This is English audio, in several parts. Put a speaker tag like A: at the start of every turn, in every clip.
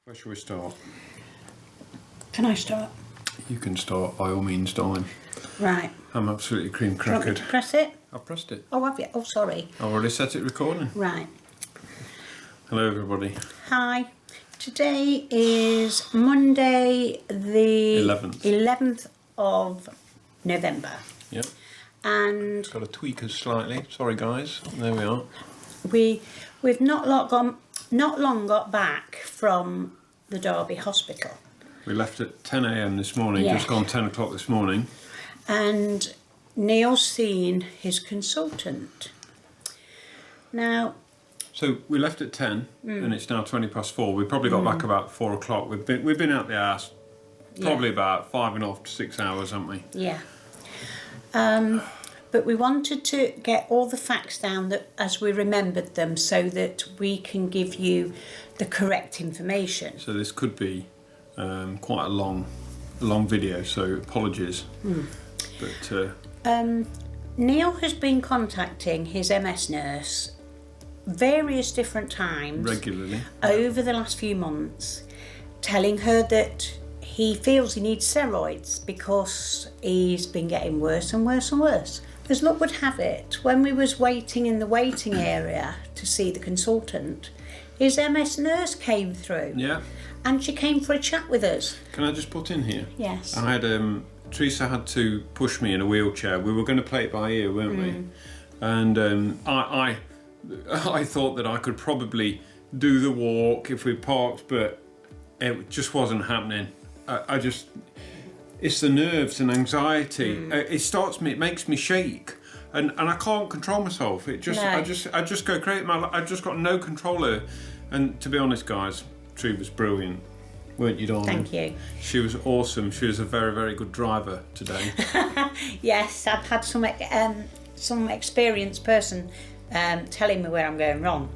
A: Where shall we start?
B: Can I start?
A: You can start by all means, darling.
B: Right.
A: I'm absolutely cream
B: Do you want me
A: crackered.
B: to press it?
A: I've pressed it.
B: Oh, have you? Oh, sorry.
A: I've already set it recording.
B: Right.
A: Hello everybody.
B: Hi. Today is Monday the
A: 11th
B: of November.
A: Yep.
B: And
A: Got to tweak us slightly. Sorry guys. There we are.
B: we've not long got back from the Derby Hospital.
A: We left at 10 a.m. this morning,
B: Yeah.
A: just gone 10 o'clock this morning.
B: And Neil's seen his consultant. Now,
A: So we left at 10 and it's now 20 past 4. We probably got back about 4 o'clock. We've been out the arse probably about 5.5 to 6 hours, haven't we?
B: yeah. But we wanted to get all the facts down that as we remembered them so that we can give you the correct information.
A: So this could be quite a long video, so apologies. But
B: Neil has been contacting his MS nurse various different times
A: regularly
B: over the last few months, telling her that he feels he needs steroids because he's been getting worse and worse and worse. As luck would have it, when we was waiting in the waiting area to see the consultant, his MS nurse came through.
A: Yeah.
B: And she came for a chat with us.
A: Can I just put in here?
B: Yes.
A: I had Teresa had to push me in a wheelchair. We were going to play it by ear, weren't we? And I thought that I could probably do the walk if we parked, but it just wasn't happening. It's the nerves and anxiety. It makes me shake, and I can't control myself. I just go crazy. I've just got no control over. And to be honest, guys, Tree was brilliant, weren't you, darling?
B: Thank you.
A: She was awesome. She was a very, very good driver today.
B: Yes, I've had some experienced person telling me where I'm going wrong.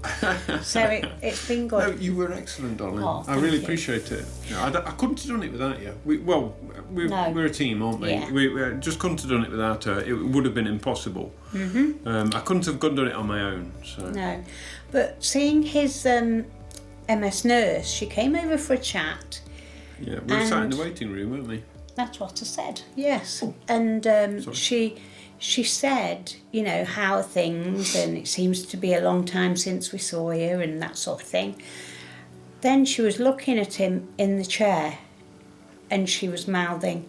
B: So it's been good.
A: No, you were excellent, darling.
B: Oh,
A: I really
B: you.
A: appreciate it. I couldn't have done it without you. We're a team, aren't we?
B: Yeah.
A: We just couldn't have done it without her. It would have been impossible. I couldn't have done it on my own. So.
B: No, but seeing his MS nurse, she came over for a chat.
A: Yeah, we were sat in the waiting room, weren't we?
B: That's what I said. Yes, and she said, you know, how are things, and it seems to be a long time since we saw you, and that sort of thing. Then she was looking at him in the chair, and she was mouthing,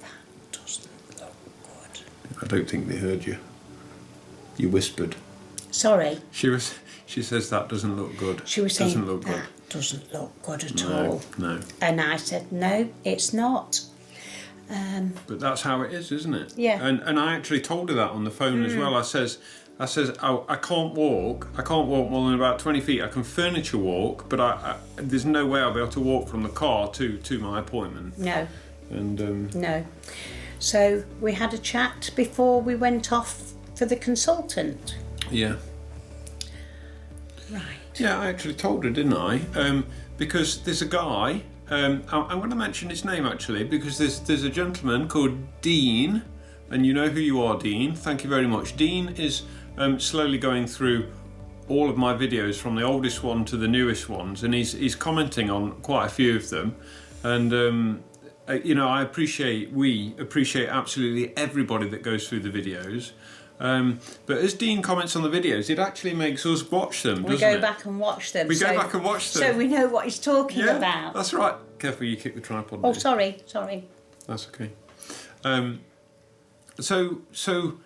B: "That doesn't look good."
A: I don't think they heard you. You whispered.
B: Sorry.
A: She says that doesn't look good.
B: She was saying,
A: doesn't look good.
B: "That doesn't look good at
A: No,
B: all."
A: no.
B: And I said, "No, it's not."
A: But that's how it is, isn't it?
B: Yeah.
A: And I actually told her that on the phone as well. I says, oh, I can't walk more than about 20 feet. I can furniture walk, but there's no way I'll be able to walk from the car to my appointment.
B: No.
A: And
B: No. So we had a chat before we went off for the consultant.
A: yeah.
B: Right.
A: Yeah, I actually told her, didn't I? Because there's a guy. I'm going to mention his name actually, because there's a gentleman called Dean, and you know who you are, Dean. Thank you very much. Dean is slowly going through all of my videos from the oldest one to the newest ones, and he's commenting on quite a few of them. And you know, we appreciate absolutely everybody that goes through the videos. But as Dean comments on the videos, it actually makes us watch them, doesn't it?
B: We go back and watch them.
A: We go back and watch them.
B: So we know what he's talking about.
A: That's right. Careful, you kick the tripod.
B: Oh,
A: there.
B: sorry.
A: That's okay. So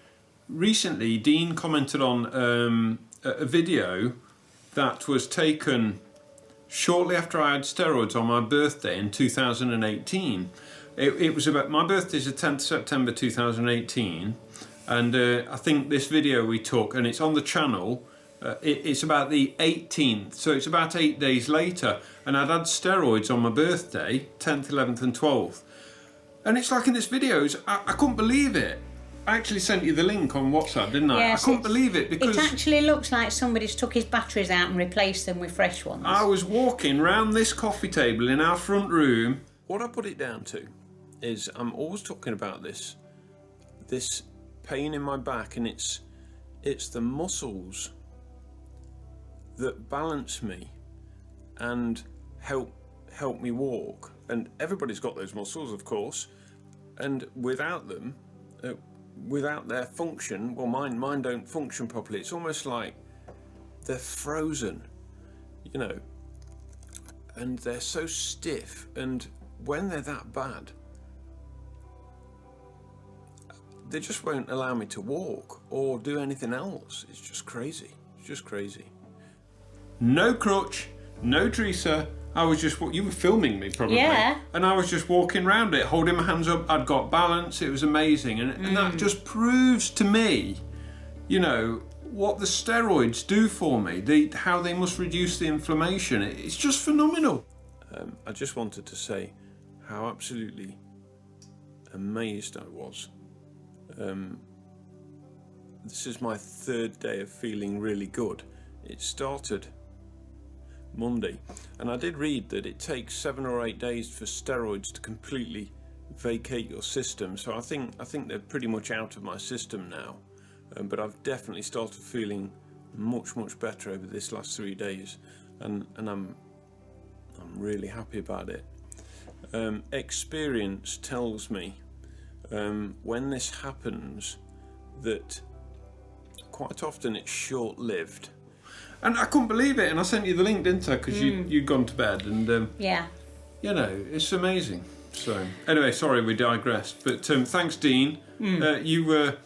A: recently, Dean commented on a video that was taken shortly after I had steroids on my birthday in 2018. It was about my birthday's the 10th September 2018. And I think this video we took, and it's on the channel, it's about the 18th, so it's about 8 days later, and I'd had steroids on my birthday, 10th, 11th and 12th. And it's like in this video, I couldn't believe it. I actually sent you the link on WhatsApp, didn't I?
B: Yes,
A: I couldn't believe it because...
B: It actually looks like somebody's took his batteries out and replaced them with fresh ones.
A: I was walking round this coffee table in our front room. What I put it down to is I'm always talking about this pain in my back, and it's the muscles that balance me and help help me walk. And everybody's got those muscles, of course, and without them, without their function, well, mine don't function properly. It's almost like they're frozen, you know, and they're so stiff, and when they're that bad, they just won't allow me to walk or do anything else. It's just crazy. It's just crazy. No crutch, no dresser. I was just, you were filming me probably.
B: Yeah.
A: And I was just walking around it, holding my hands up. I'd got balance. It was amazing. And that just proves to me, you know, what the steroids do for me, how they must reduce the inflammation. It's just phenomenal. I just wanted to say how absolutely amazed I was. This is my third day of feeling really good. It started Monday, and I did read that it takes 7 or 8 days for steroids to completely vacate your system, so I think they're pretty much out of my system now, but I've definitely started feeling much better over this last 3 days, and I'm really happy about it. Experience tells me when this happens that quite often it's short-lived. And I couldn't believe it, and I sent you the link, didn't I? Because you'd gone to bed, and
B: yeah,
A: you know, it's amazing. So anyway, sorry we digressed, but thanks, Dean. You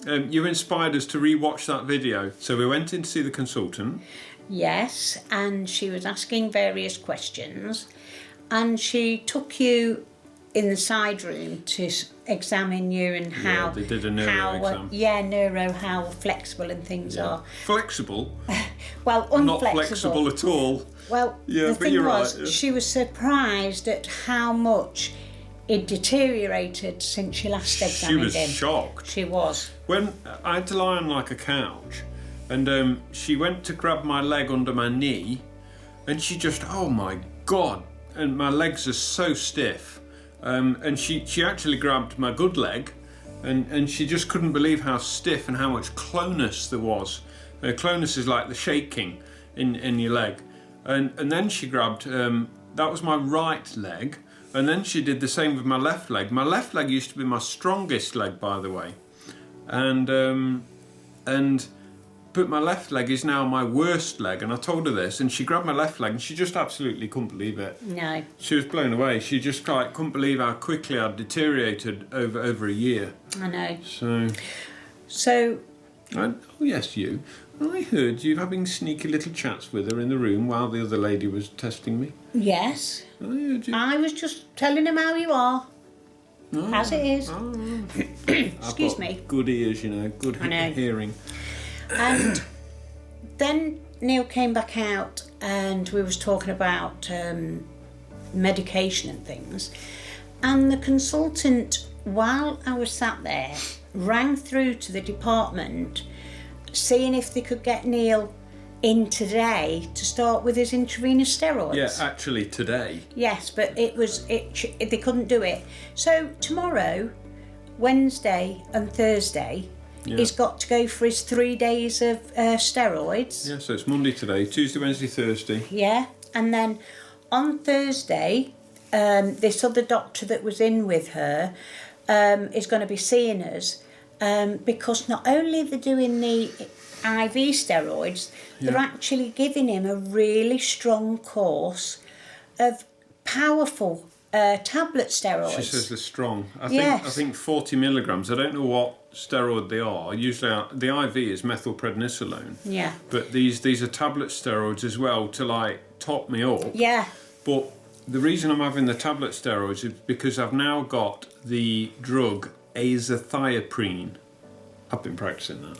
A: inspired us to re-watch that video. So we went in to see the consultant.
B: Yes, and she was asking various questions, and she took you in the side room to examine you and how...
A: Yeah, they did a neuro exam.
B: How flexible and things are.
A: Flexible?
B: Well, unflexible.
A: Not flexible at all.
B: Well, the thing was, she was surprised at how much it deteriorated since she last examined him.
A: She was shocked.
B: She was.
A: When I had to lie on like a couch, and she went to grab my leg under my knee, and she just, oh my God, and my legs are so stiff. And she actually grabbed my good leg, and she just couldn't believe how stiff and how much clonus there was. Clonus is like the shaking in your leg. And then she grabbed, that was my right leg, and then she did the same with my left leg. My left leg used to be my strongest leg, by the way. But my left leg is now my worst leg, and I told her this, and she grabbed my left leg, and she just absolutely couldn't believe it.
B: No.
A: She was blown away. She just couldn't believe how quickly I'd deteriorated over a year.
B: I know.
A: So. Oh yes, you. I heard you having sneaky little chats with her in the room while the other lady was testing me.
B: Yes.
A: I heard you.
B: I was just telling him how you are.
A: Oh,
B: as it is.
A: Oh.
B: Excuse me.
A: Good ears, you know, good hearing.
B: And then Neil came back out and we was talking about medication and things. And the consultant, while I was sat there, rang through to the department seeing if they could get Neil in today to start with his intravenous steroids.
A: Yeah, actually today.
B: Yes, but they couldn't do it. So tomorrow, Wednesday and Thursday, he's got to go for his 3 days of steroids.
A: Yeah, so it's Monday today, Tuesday, Wednesday, Thursday.
B: Yeah, and then on Thursday, this other doctor that was in with her is going to be seeing us because not only they're doing the IV steroids, they're actually giving him a really strong course of powerful tablet steroids.
A: She says they're strong. I think 40 milligrams. I don't know what steroid they are. Usually the IV is Methylprednisolone.
B: Yeah.
A: But these are tablet steroids as well to like top me up.
B: Yeah.
A: But the reason I'm having the tablet steroids is because I've now got the drug Azathiopine. I've been practicing that.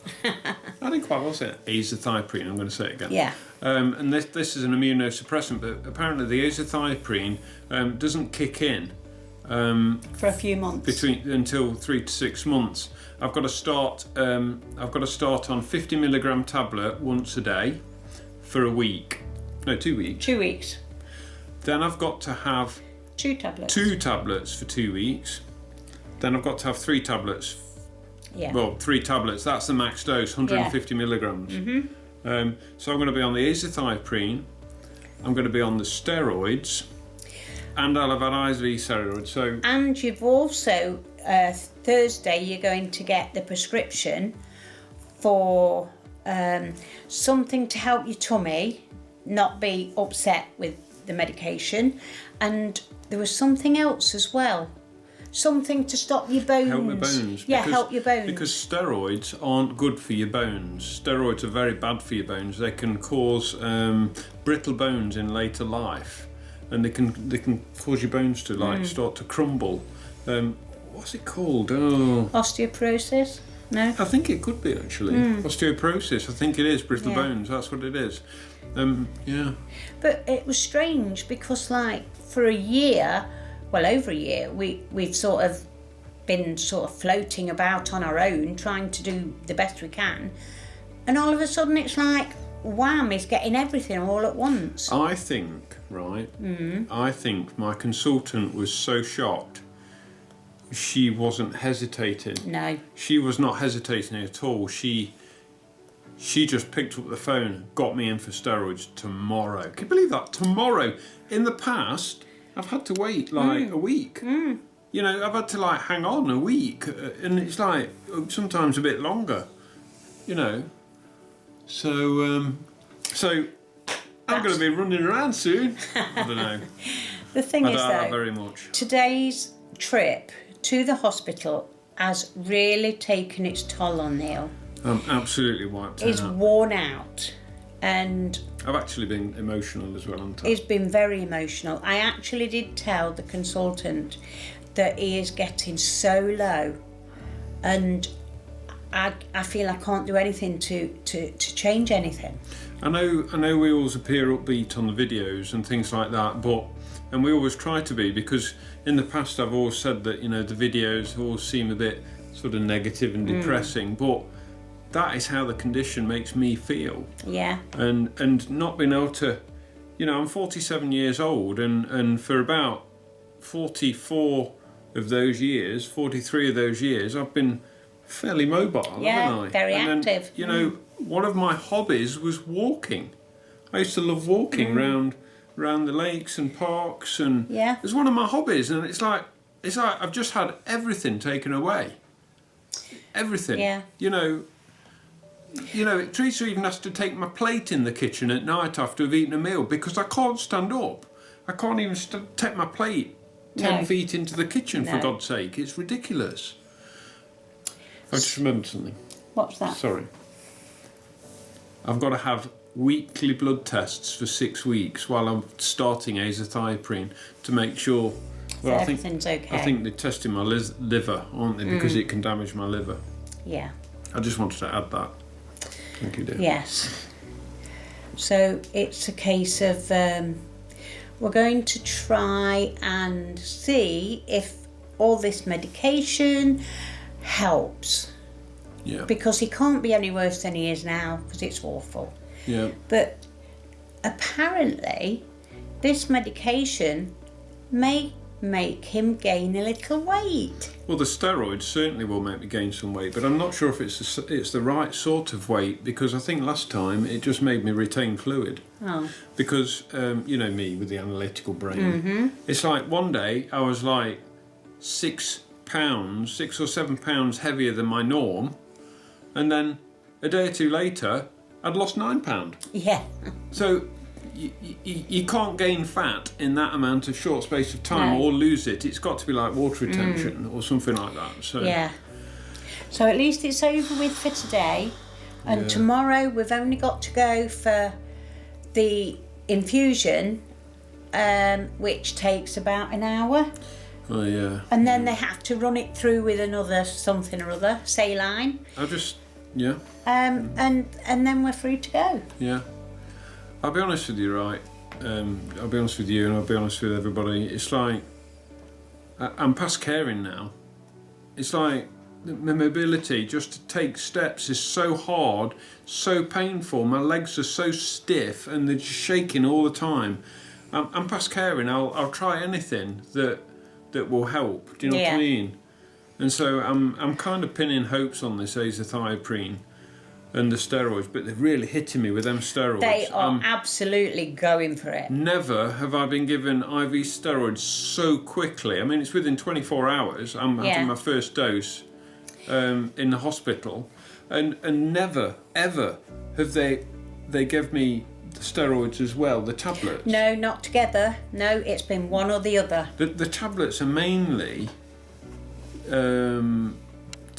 A: I didn't quite well say it. Azathiopine, I'm going to say it again.
B: Yeah.
A: And this is an immunosuppressant, but apparently the Azathiopine doesn't kick in
B: for a few months.
A: Until 3 to 6 months. I've got to start on 50 milligram tablet once a day for a week. No, 2 weeks.
B: 2 weeks.
A: Then I've got to have
B: 2 tablets.
A: 2 tablets for 2 weeks. Then I've got to have 3 tablets.
B: Yeah.
A: Well, 3 tablets. That's the max dose, 150 milligrams. Mm-hmm. So I'm going to be on the Azathiopine. I'm going to be on the steroids. And I'll have had IV steroids. So.
B: And you've also, Thursday, you're going to get the prescription for something to help your tummy not be upset with the medication. And there was something else as well. Something to stop your bones.
A: Help your bones.
B: Yeah, help your bones.
A: Because steroids aren't good for your bones. Steroids are very bad for your bones. They can cause brittle bones in later life, and they can cause your bones to start to crumble. What's it called? Oh,
B: osteoporosis? No.
A: I think it could be actually osteoporosis. I think it is brittle bones. That's what it is. Yeah.
B: But it was strange because, like, for a year. Well, over a year, we've sort of been floating about on our own, trying to do the best we can. And all of a sudden it's like, wham, he's getting everything all at once.
A: I think, I think my consultant was so shocked, she wasn't hesitating.
B: No.
A: She was not hesitating at all. She just picked up the phone, got me in for steroids tomorrow. Can you believe that? Tomorrow. In the past, I've had to wait like a week. You know, I've had to like hang on a week, and it's like sometimes a bit longer. You know, so I'm going to be running around soon. I don't know.
B: The thing
A: I
B: is,
A: doubt that
B: though,
A: very much.
B: Today's trip to the hospital has really taken its toll on Neil.
A: I'm absolutely wiped
B: He's
A: out.
B: worn out, and
A: I've actually been emotional as well, haven't I?
B: he's been very emotional. I actually did tell the consultant that he is getting so low, and I feel I can't do anything to change anything.
A: I know we always appear upbeat on the videos and things like that, and we always try to be, because in the past I've always said that, you know, the videos always seem a bit sort of negative and depressing, but that is how the condition makes me feel.
B: Yeah.
A: And not being able to, you know, I'm 47 years old, and for about 44 of those years, 43 of those years, I've been fairly mobile, haven't I?
B: Very active.
A: You know, one of my hobbies was walking. I used to love walking round the lakes and parks, and it was one of my hobbies. And it's like I've just had everything taken away. Everything.
B: Yeah.
A: You know, Teresa even has to take my plate in the kitchen at night after I've eaten a meal, because I can't stand up. I can't even take my plate 10 feet into the kitchen, for God's sake. It's ridiculous. I just remembered something.
B: What's that?
A: Sorry. I've got to have weekly blood tests for 6 weeks while I'm starting Azathiopine to make sure...
B: Well, so everything's okay.
A: I think they're testing my liver, aren't they? Because it can damage my liver.
B: Yeah.
A: I just wanted to add that. Thank you, dear.
B: Yes. So it's a case of we're going to try and see if all this medication helps.
A: Yeah.
B: Because he can't be any worse than he is now, because it's awful.
A: Yeah.
B: But apparently this medication may make him gain a little weight.
A: Well, the steroids certainly will make me gain some weight, but I'm not sure if it's the right sort of weight, because I think last time it just made me retain fluid.
B: Oh.
A: Because, you know me with the analytical brain. It's like one day I was like 6 or 7 pounds heavier than my norm, and then a day or two later I'd lost 9 pounds.
B: Yeah.
A: So you can't gain fat in that amount of short space of time or lose it. It's got to be like water retention or something like that. So
B: yeah. So at least it's over with for today, and tomorrow we've only got to go for the infusion, which takes about an hour.
A: Oh yeah.
B: And then they have to run it through with another something or other, saline. And then we're free to go.
A: Yeah. I'll be honest with you, right? I'll be honest with you, and I'll be honest with everybody. It's like I'm past caring now. It's like my mobility, just to take steps, is so hard, so painful. My legs are so stiff, and they're just shaking all the time. I'm past caring. I'll try anything that will help. Do you know what I mean? And so I'm kind of pinning hopes on this Azathiopine. and the steroids, but they're really hitting me with them steroids.
B: They are absolutely going for it.
A: Never have I been given IV steroids so quickly. I mean, it's within 24 hours. I'm having my first dose in the hospital, and never ever have they gave me the steroids as well, the tablets.
B: No, not together. No, it's been one or the other.
A: The tablets are mainly to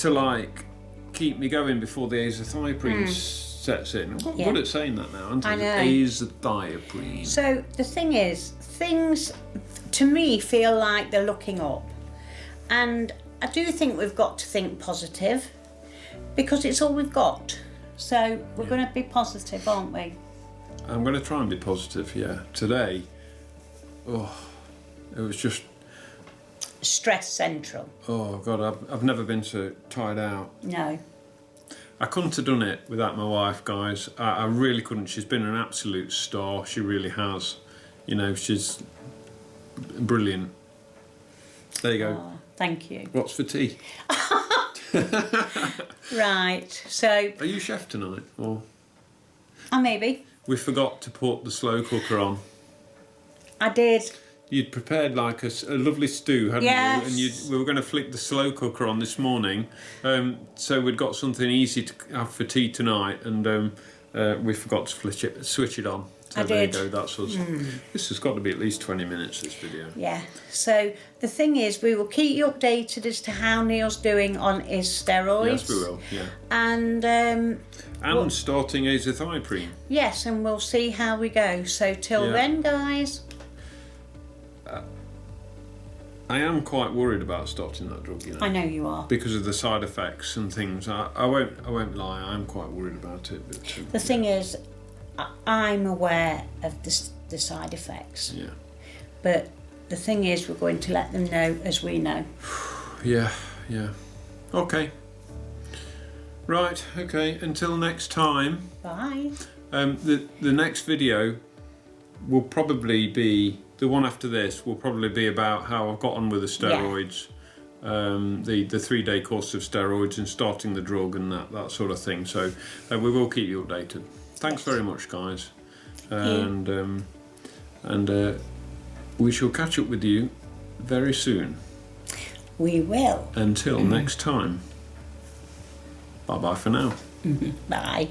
A: like keep me going before the Azathiopine sets in. I'm good at saying that now, aren't I?
B: I know.
A: Azathiopine.
B: So the thing is, things to me feel like they're looking up, and I do think we've got to think positive because it's all we've got. So we're going to be positive, aren't we?
A: I'm going to try and be positive. Yeah. Today, it was just
B: Stress central.
A: oh god, I've never been so tired out.
B: No.
A: I couldn't have done it without my wife, guys. I really couldn't. She's been an absolute star. She really has. You know, she's brilliant. There you go.
B: Oh, thank you.
A: What's for tea?
B: Right. So.
A: Are you chef tonight? Or
B: Maybe.
A: we forgot to put the slow cooker on.
B: I did.
A: You'd prepared like a lovely stew, hadn't
B: Yes.
A: you? And we were going to flick the slow cooker on this morning, so we'd got something easy to have for tea tonight, and we forgot to switch it on. So
B: I
A: there
B: did.
A: you go. That's us. This has got to be at least 20 minutes. This video.
B: Yeah. So the thing is, we will keep you updated as to how Neil's doing on his steroids.
A: Yes, we will. Yeah.
B: And
A: Starting Azathioprine.
B: yes, and we'll see how we go. So till then, guys.
A: I am quite worried about starting that drug, you know.
B: I know you are.
A: Because of the side effects and things. I won't lie. I'm quite worried about it. But,
B: The thing is, I'm aware of the side effects.
A: Yeah.
B: But the thing is, we're going to let them know as we know.
A: Yeah. Okay. Right, okay. Until next time.
B: Bye.
A: The next video will probably be, the one after this will probably be about how I've got on with the steroids, the 3-day course of steroids and starting the drug and that sort of thing. So we will keep you updated. Thanks very much, guys. And we shall catch up with you very soon.
B: We will.
A: Until next time. Bye-bye for now.
B: Bye.